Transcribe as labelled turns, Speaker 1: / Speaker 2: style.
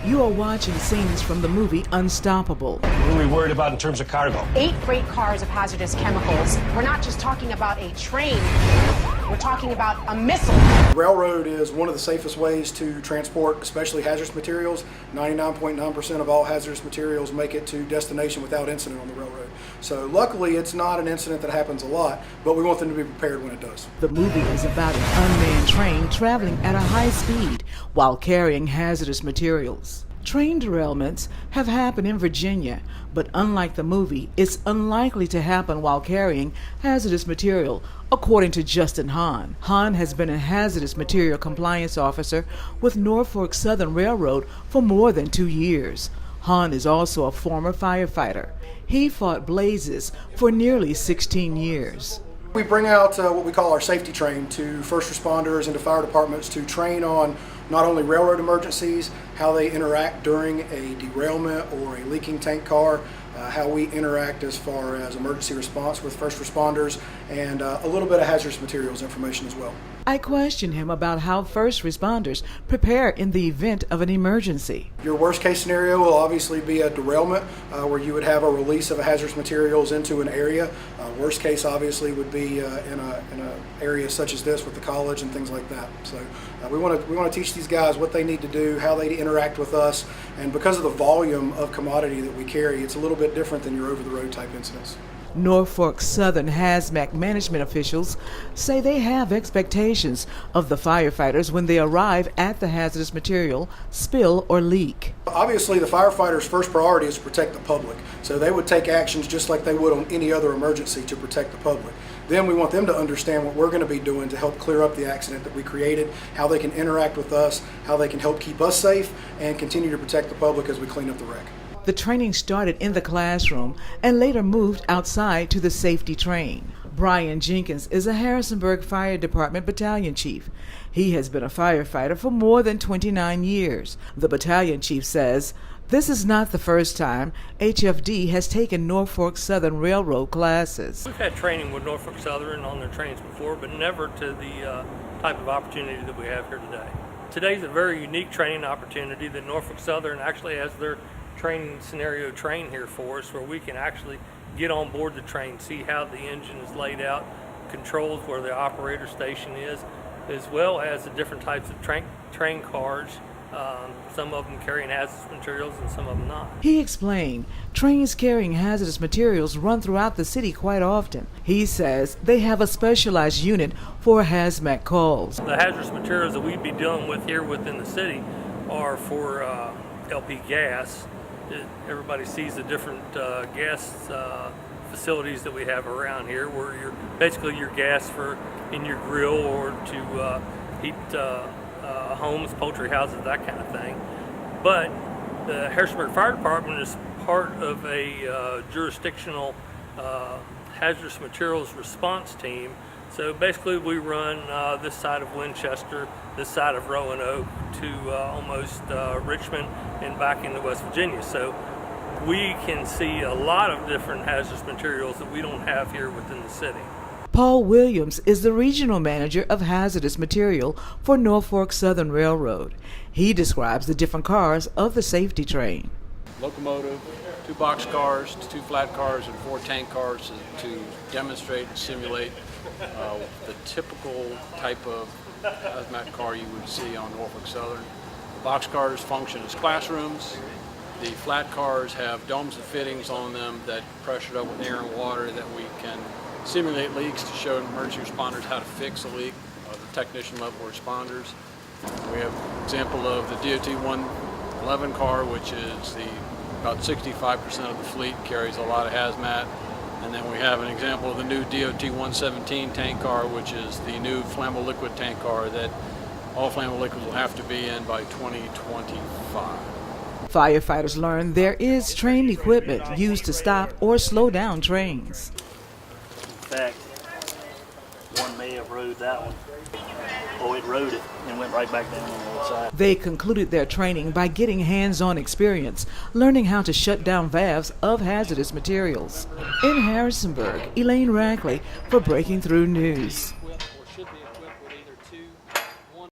Speaker 1: You are watching scenes from the movie Unstoppable.
Speaker 2: What are we worried about in terms of cargo?
Speaker 3: 8 freight cars of hazardous chemicals. We're not just talking about a train. We're talking about a missile.
Speaker 4: Railroad is one of the safest ways to transport, especially hazardous materials. 99.9% of all hazardous materials make it to destination without incident on the railroad. So luckily, it's not an incident that happens a lot, but we want them to be prepared when it does.
Speaker 1: The movie is about an unmanned train traveling at a high speed while carrying hazardous materials. Train derailments have happened in Virginia, but unlike the movie, it's unlikely to happen while carrying hazardous material, according to Justin Hahn. Hahn has been a hazardous material compliance officer with Norfolk Southern Railroad for more than 2 years. Hahn is also a former firefighter. He fought blazes for nearly 16 years.
Speaker 4: We bring out what we call our safety train to first responders and to fire departments to train on not only railroad emergencies, how they interact during a derailment or a leaking tank car, how we interact as far as emergency response with first responders, and a little bit of hazardous materials information as well.
Speaker 1: I questioned him about how first responders prepare in the event of an emergency.
Speaker 4: Your worst case scenario will obviously be a derailment where you would have a release of hazardous materials into an area. Worst case obviously would be in an area such as this with the college and things like that. So we want to teach these guys what they need to do, how they interact with us, and because of the volume of commodity that we carry, it's a little bit different than your over-the-road type incidents.
Speaker 1: Norfolk Southern HazMat management officials say they have expectations of the firefighters when they arrive at the hazardous material spill or leak.
Speaker 4: Obviously, the firefighters' first priority is to protect the public, so they would take actions just like they would on any other emergency to protect the public. Then we want them to understand what we're going to be doing to help clear up the accident that we created, how they can interact with us, how they can help keep us safe, and continue to protect the public as we clean up the wreck.
Speaker 1: The training started in the classroom and later moved outside to the safety train. Brian Jenkins is a Harrisonburg Fire Department battalion chief. He has been a firefighter for more than 29 years. The battalion chief says this is not the first time HFD has taken Norfolk Southern Railroad classes.
Speaker 5: We've had training with Norfolk Southern on their trains before, but never to the type of opportunity that we have here today. Today's a very unique training opportunity that Norfolk Southern actually has their training scenario train here for us, where we can actually get on board the train, see how the engine is laid out, controls where the operator station is, as well as the different types of train cars, some of them carrying hazardous materials and some of them not.
Speaker 1: He explained trains carrying hazardous materials run throughout the city quite often. He says they have a specialized unit for HazMat calls.
Speaker 5: The hazardous materials that we'd be dealing with here within the city are for LP gas. Everybody sees the different gas facilities that we have around here, where you're basically your gas for in your grill or to heat homes, poultry houses, that kind of thing. But the Harrisonburg Fire Department is part of a jurisdictional hazardous materials response team. So basically we run this side of Winchester, this side of Roanoke to almost Richmond and back into West Virginia. So we can see a lot of different hazardous materials that we don't have here within the city.
Speaker 1: Paul Williams is the regional manager of hazardous material for Norfolk Southern Railroad. He describes the different cars of the safety train.
Speaker 6: Locomotive, 2 box cars, 2 flat cars, and 4 tank cars to demonstrate and simulate the typical type of HazMat car you would see on Norfolk Southern. The box cars function as classrooms. The flat cars have domes and fittings on them that pressure up with air and water that we can simulate leaks to show emergency responders how to fix a leak, the technician level responders. We have an example of the DOT 111 car, which is about 65% of the fleet carries a lot of HazMat. And then we have an example of the new DOT 117 tank car, which is the new flammable liquid tank car that all flammable liquids will have to be in by 2025.
Speaker 1: Firefighters learn there is trained equipment used to stop or slow down trains.
Speaker 7: In fact, one may have rode that one. Oh, it rode it and went right back down on the other side.
Speaker 1: They concluded their training by getting hands-on experience, learning how to shut down valves of hazardous materials. In Harrisonburg, Elaine Rackley for Breaking Through News.